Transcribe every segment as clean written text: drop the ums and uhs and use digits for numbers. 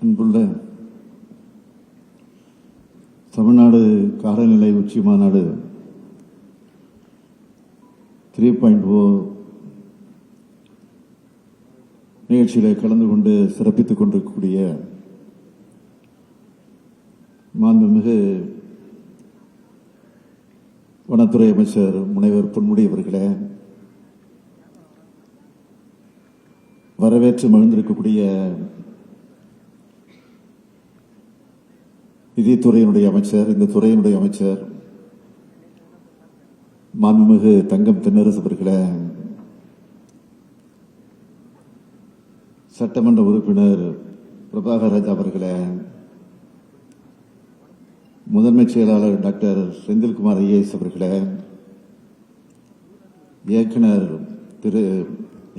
அன்புள்ள தமிழ்நாடு காலநிலை உச்சி மாநாடு 3.0 நிகழ்ச்சியில் கலந்து கொண்டு சிறப்பித்துக் கொண்டிருக்கக்கூடிய மாண்புமிகு வனத்துறை அமைச்சர் முனைவர் பொன்முடி அவர்களே, வரவேற்று மகிழ்ந்திருக்கக்கூடிய நிதித்துறையினுடைய அமைச்சர், இந்த துறையினுடைய அமைச்சர் மாண்புமிகு தங்கம் தென்னரசு அவர்களே, சட்டமன்ற உறுப்பினர் பிரபாகர் ராஜா அவர்களே, முதன்மை செயலாளர் டாக்டர் செந்தில்குமார் ஐஏஎஸ் அவர்களே, இயக்குனர் திரு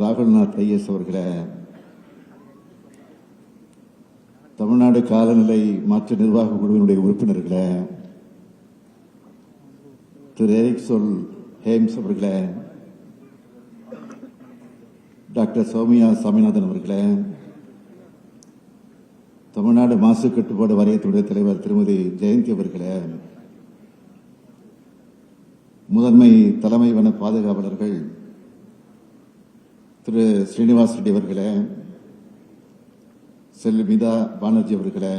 ராகுல்நாத் ஐஏஎஸ் அவர்களே, தமிழ்நாடு காலநிலை மாற்ற நிர்வாக குழுவினுடைய உறுப்பினர்களே, திரு எரிக்சோல் ஹேம்ஸ் அவர்களே, டாக்டர் சௌமியா சாமிநாதன் அவர்களே, தமிழ்நாடு மாசு கட்டுப்பாடு வாரியத்தினுடைய தலைவர் திருமதி ஜெயந்தி அவர்களே, முதன்மை தலைமை வன பாதுகாவலர்கள் திரு ஸ்ரீனிவாஸ் ரெட்டி அவர்களே, செல்விமிதா பானர்ஜி அவர்களே,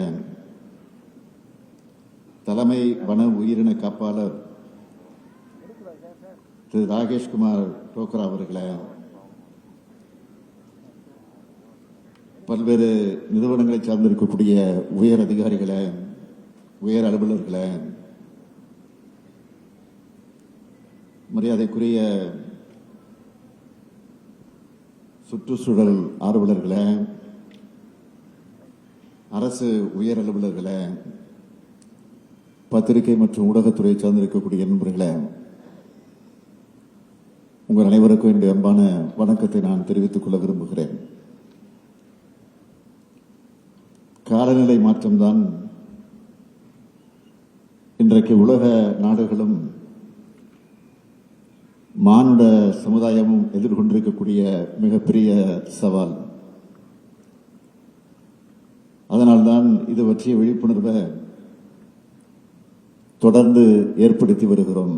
தலைமை வன உயிரின காப்பாளர் திரு ராகேஷ்குமார் டோக்ரா அவர்களே, பல்வேறு நிறுவனங்களை சார்ந்திருக்கக்கூடிய உயர் அதிகாரிகளே, உயர் அலுவலர்களே, மரியாதைக்குரிய சுற்றுச்சூழல் ஆர்வலர்களே, அரசு உயர் அலுவலர்களே, பத்திரிகை மற்றும் ஊடகத்துறை சார்ந்திருக்கக்கூடிய நண்பர்களே, உங்கள் அனைவருக்கும் என்னுடைய அன்பான வணக்கத்தை நான் தெரிவித்துக் கொள்ள விரும்புகிறேன். காலநிலை மாற்றம்தான் இன்றைக்கு உலக நாடுகளும் மானுட சமுதாயமும் எதிர்கொண்டிருக்கக்கூடிய மிகப்பெரிய சவால். அதனால்தான் இது பற்றிய விழிப்புணர்வை தொடர்ந்து ஏற்படுத்தி வருகிறோம்.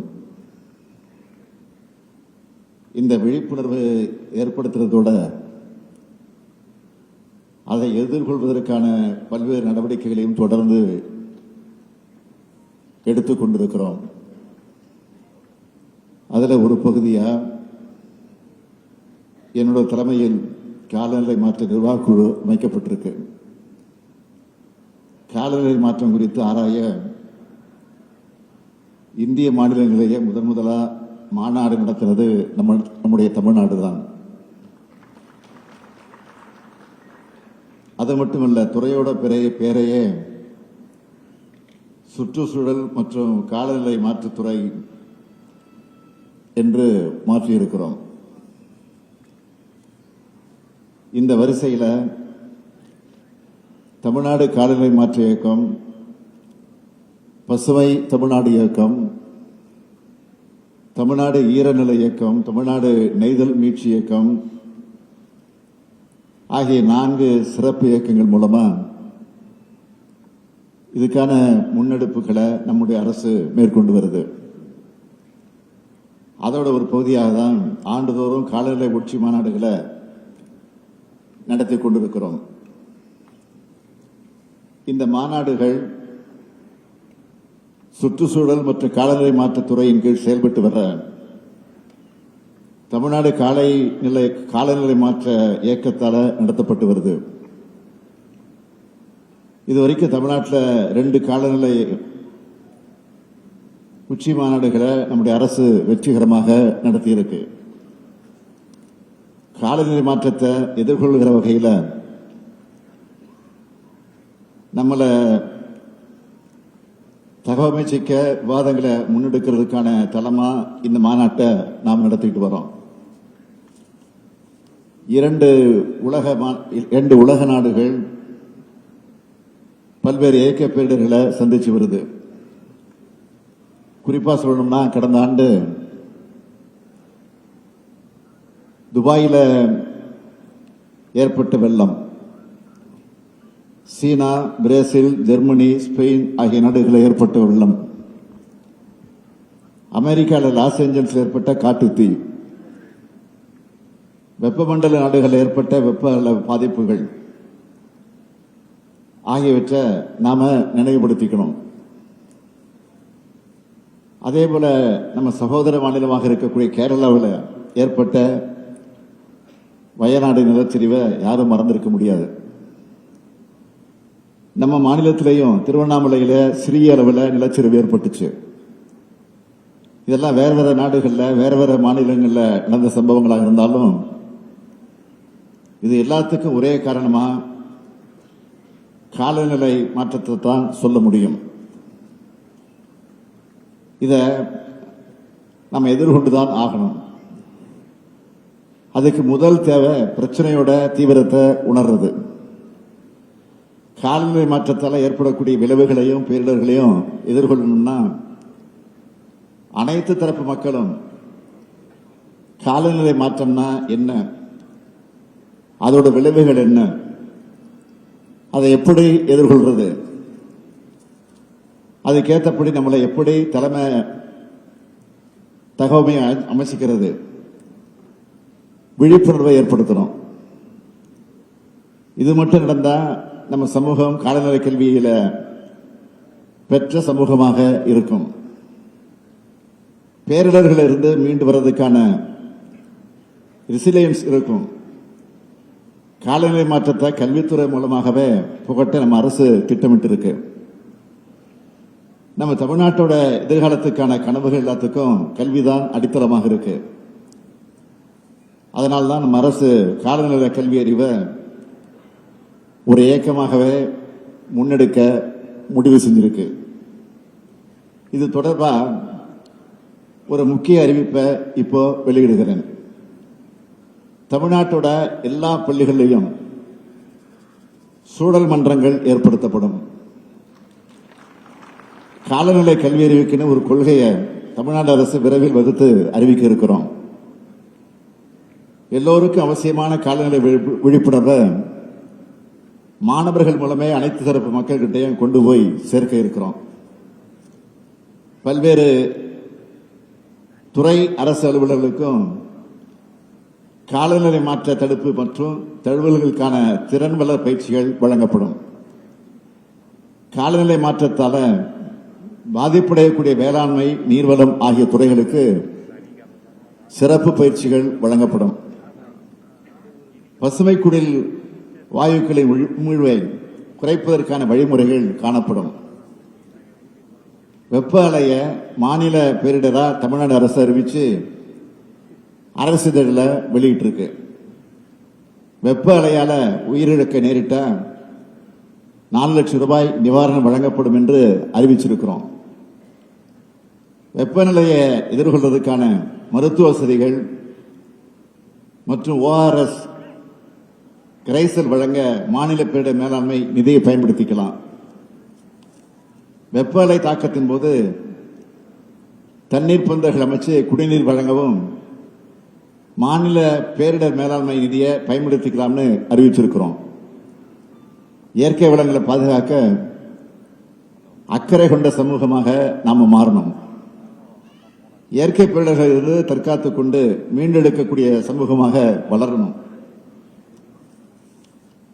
இந்த விழிப்புணர்வை ஏற்படுத்துவதோட அதை எதிர்கொள்வதற்கான பல்வேறு நடவடிக்கைகளையும் தொடர்ந்து எடுத்துக் கொண்டிருக்கிறோம். அதில் ஒரு பகுதியா என்னோட தலைமையில் காலநிலை மாற்ற நிர்வாக குழு அமைக்கப்பட்டிருக்கு. காலநிலை மாற்றம் குறித்து ஆராய இந்திய மாநிலங்களிலேயே முதலா மாநாடு நடத்துறது நம்முடைய தமிழ்நாடு தான். அது மட்டுமல்ல, துறையோட பெயரையே சுற்றுச்சூழல் மற்றும் காலநிலை மாற்றுத்துறை என்று மாற்றியிருக்கிறோம். இந்த வரிசையில் தமிழ்நாடு காலநிலை மாற்ற இயக்கம், பசுமை தமிழ்நாடு இயக்கம், தமிழ்நாடு ஈரநிலை இயக்கம், தமிழ்நாடு நெய்தல் மீட்சி இயக்கம் ஆகிய 4 சிறப்பு இயக்கங்கள் மூலமா இதுக்கான முன்னெடுப்புகளை நம்முடைய அரசு மேற்கொண்டு வருது. அதோட ஒரு பகுதியாக தான் ஆண்டுதோறும் காலநிலை உச்சி மாநாடுகளை நடத்தி கொண்டிருக்கிறோம். இந்த மாநாடுகள் சுற்றுச்சூழல் மற்றும் காலநிலை மாற்றத்துறையின் கீழ் செயல்பட்டு வர தமிழ்நாடு காலநிலை மாற்ற இயக்கத்தால் நடத்தப்பட்டு வருது. இதுவரைக்கும் தமிழ்நாட்டில் 2 காலநிலை உச்சி மாநாடுகளை நம்முடைய அரசு வெற்றிகரமாக நடத்தியிருக்கு. காலநிலை மாற்றத்தை எதிர்கொள்கிற வகையில் நம்மளை தகவமைச்சிக்க விவாதங்களை முன்னெடுக்கிறதுக்கான தளமா இந்த மாநாட்டை நாம் நடத்திட்டு வரோம். 2 உலக நாடுகள் பல்வேறு இயக்க பேரிடர்களை சந்திச்சு வருது. குறிப்பா சொல்லணும்னா, கடந்த ஆண்டு துபாயில ஏற்பட்ட வெள்ளம் சீனா, பிரேசில், ஜெர்மனி, ஸ்பெயின் ஆகிய நாடுகளில் ஏற்பட்ட வெள்ளம், அமெரிக்காவில் லாஸ் ஏஞ்சல்ஸில் ஏற்பட்ட காட்டுத்தீ, வெப்பமண்டல நாடுகளில் ஏற்பட்ட வெப்ப பாதிப்புகள் ஆகியவற்றை நாம நினைவுபடுத்திக்கணும். அதே போல நம்ம சகோதர மாநிலமாக இருக்கக்கூடிய கேரளாவில் ஏற்பட்ட வயநாடு நிலச்சரிவை யாரும் மறந்திருக்க முடியாது. நம்ம மாநிலத்திலேயும் திருவண்ணாமலையில சிறிய அளவில் நிலச்சரிவு ஏற்பட்டுச்சு. இதெல்லாம் வேற வேற நாடுகளில் வேற வேற மாநிலங்களில் நடந்த சம்பவங்களாக இருந்தாலும் இது எல்லாத்துக்கும் ஒரே காரணமா காலநிலை மாற்றத்தை தான் சொல்ல முடியும். இத நம்ம எதிர்கொண்டுதான் ஆகணும். அதுக்கு முதல் தேவை பிரச்சனையோட தீவிரத்தை உணர்றது. காலநிலை மாற்றத்தால் ஏற்படக்கூடிய விளைவுகளையும் பேரிடர்களையும் எதிர்கொள்ளணும்னா அனைத்து தரப்பு மக்களும் காலநிலை மாற்றம்னா என்ன, அதோட விளைவுகள் என்ன, அதை எப்படி எதிர்கொள்றது, அதுக்கேற்றபடி நம்மளை எப்படி தலைமை தகவமை அமைச்சிக்கிறது, விழிப்புணர்வை ஏற்படுத்தணும். இது மட்டும் நடந்தா நம்ம சமூகம் காலநிலை கல்வியில பெற்ற சமூகமாக இருக்கும். பேரிடர்கள் இருந்து மீண்டு வர்றதுக்கான ரெசிலியன்ஸ் இருக்கும். காலநிலை மாற்றத்தை கல்வித்துறை மூலமாகவே புகட்ட நம்ம அரசு திட்டமிட்டு இருக்கு. நம்ம தமிழ்நாட்டோட எதிர்காலத்துக்கான கனவுகள் எல்லாத்துக்கும் கல்விதான் அடித்தளமாக இருக்கு. அதனால்தான் நம்ம அரசு காலநிலை கல்வி அறிவை ஒரு இயக்கமாகவே முன்னெடுக்க முடிவு செஞ்சிருக்கு. இது தொடர்பா ஒரு முக்கிய அறிவிப்பை இப்போ வெளியிடுகிறேன். தமிழ்நாட்டோட எல்லா பள்ளிகளிலும் சூழல் மன்றங்கள் ஏற்படுத்தப்படும். காலநிலை கல்வி அறிவிக்குன்னு ஒரு கொள்கையை தமிழ்நாடு அரசு விரைவில் வகுத்து அறிவிக்க இருக்கிறோம். எல்லோருக்கும் அவசியமான காலநிலை விழிப்புணர்வை மாணவர்கள் மூலமே அனைத்து தரப்பு மக்கள்கிட்டையும் கொண்டு போய் சேர்க்க இருக்கிறோம். பல்வேறு துறை அரசு அலுவலர்களுக்கும் காலநிலை மாற்ற தடுப்பு மற்றும் தழுவல்களுக்கான திறன் வளர் பயிற்சிகள் வழங்கப்படும். காலநிலை மாற்றத்தால பாதிப்படையக்கூடிய வேளாண்மை, நீர்வளம் ஆகிய துறைகளுக்கு சிறப்பு பயிற்சிகள் வழங்கப்படும். பசுமை குடில் வாயுக்களின் உமிழ்வை குறைப்பதற்கான வழிமுறைகள் காணப்படும். வெப்ப அலைய மாநில பேரிடரா தமிழ்நாடு அரசு அறிவிச்சு அரசிதழில் வெளியிட்டு இருக்கு. வெப்ப அலையால உயிரிழக்க நேரிட்ட 4 லட்சம் ரூபாய் நிவாரணம் வழங்கப்படும் என்று அறிவிச்சிருக்கிறோம். வெப்பநிலையை எதிர்கொள்வதற்கான மருத்துவ வசதிகள் மற்றும் ORS கரைசல் வழங்க மாநில பேரிடர் மேலாண்மை நிதியை பயன்படுத்திக்கலாம். வெப்ப அலை தாக்கத்தின் போது தண்ணீர் பந்தல்கள் அமைச்சு குடிநீர் வழங்கவும் மாநில பேரிடர் மேலாண்மை நிதியை பயன்படுத்திக்கலாம்னு அறிவிச்சிருக்கிறோம். இயற்கை வளங்களை பாதுகாக்க அக்கறை கொண்ட சமூகமாக நாம மாறணும். இயற்கை பேரிடர்களிலிருந்து தற்காத்துக் கொண்டு மீண்டெடுக்கக்கூடிய சமூகமாக வளரணும்.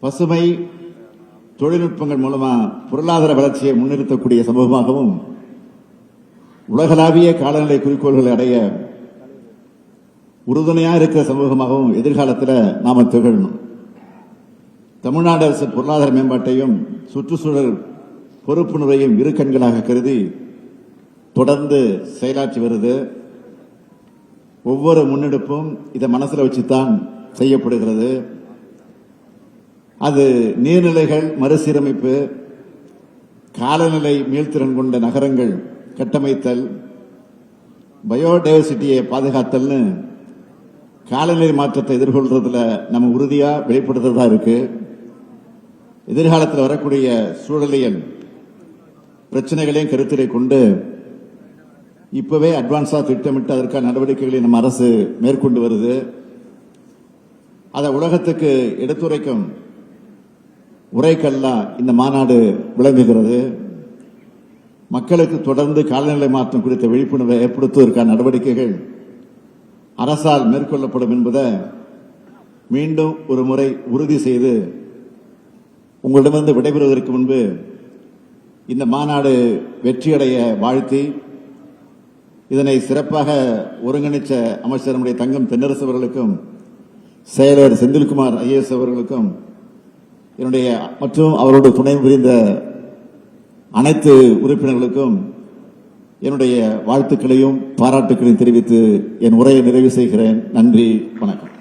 பசுமை தொழில்நுட்பங்கள் மூலமா பொருளாதார வளர்ச்சியை முன்னிறுத்தக்கூடிய சமூகமாகவும் உலகளாவிய காலநிலை குறிக்கோள்களை அடைய உறுதுணையா இருக்கிற சமூகமாகவும் எதிர்காலத்தில் நாம திகழணும். தமிழ்நாடு அரசு பொருளாதார மேம்பாட்டையும் சுற்றுச்சூழல் பொறுப்புணர்வையும் இரு கண்களாக கருதி தொடர்ந்து செயலாற்றி வருது. ஒவ்வொரு முன்னெடுப்பும் இதை மனசுல வச்சுதான் செய்யப்படுகிறது. அது நீர்நிலைகள் மறுசீரமைப்பு, காலநிலை மீள்திறன் கொண்ட நகரங்கள் கட்டமைத்தல், பயோடைவர்சிட்டியை பாதுகாத்தல்னு காலநிலை மாற்றத்தை எதிர்கொள்றதுல நம்ம உறுதியா வெளிப்படுத்துறதா இருக்கு. எதிர்காலத்தில் வரக்கூடிய சூழலியல் பிரச்சனைகளையும் கருத்திலே கொண்டு இப்பவே அட்வான்ஸா திட்டமிட்டு அதற்கான நடவடிக்கைகளை நம்ம அரசு மேற்கொண்டு வருது. அதை உலகத்துக்கு எடுத்துரைக்கும் உரைக்கல்லா இந்த மாநாடு விளங்குகிறது. மக்களுக்கு தொடர்ந்து காலநிலை மாற்றம் குறித்த விழிப்புணர்வை ஏற்படுத்துவதற்கான நடவடிக்கைகள் அரசால் மேற்கொள்ளப்படும் என்பதை மீண்டும் ஒரு முறை உறுதி செய்து உங்களிடமிருந்து விடைபெறுவதற்கு முன்பு இந்த மாநாடு வெற்றியடைய வாழ்த்தி இதனை சிறப்பாக ஒருங்கிணைச்ச அமைச்சர் நம்முடைய தங்கம் தென்னரசு அவர்களுக்கும் செயலர் செந்தில்குமார் ஐஏஎஸ் அவர்களுக்கும் என்னுடைய மற்றும் அவரோடு துணை புரிந்த அனைத்து உறுப்பினர்களுக்கும் என்னுடைய வாழ்த்துக்களையும் பாராட்டுக்களையும் தெரிவித்து என் உரையை நிறைவு செய்கிறேன். நன்றி, வணக்கம்.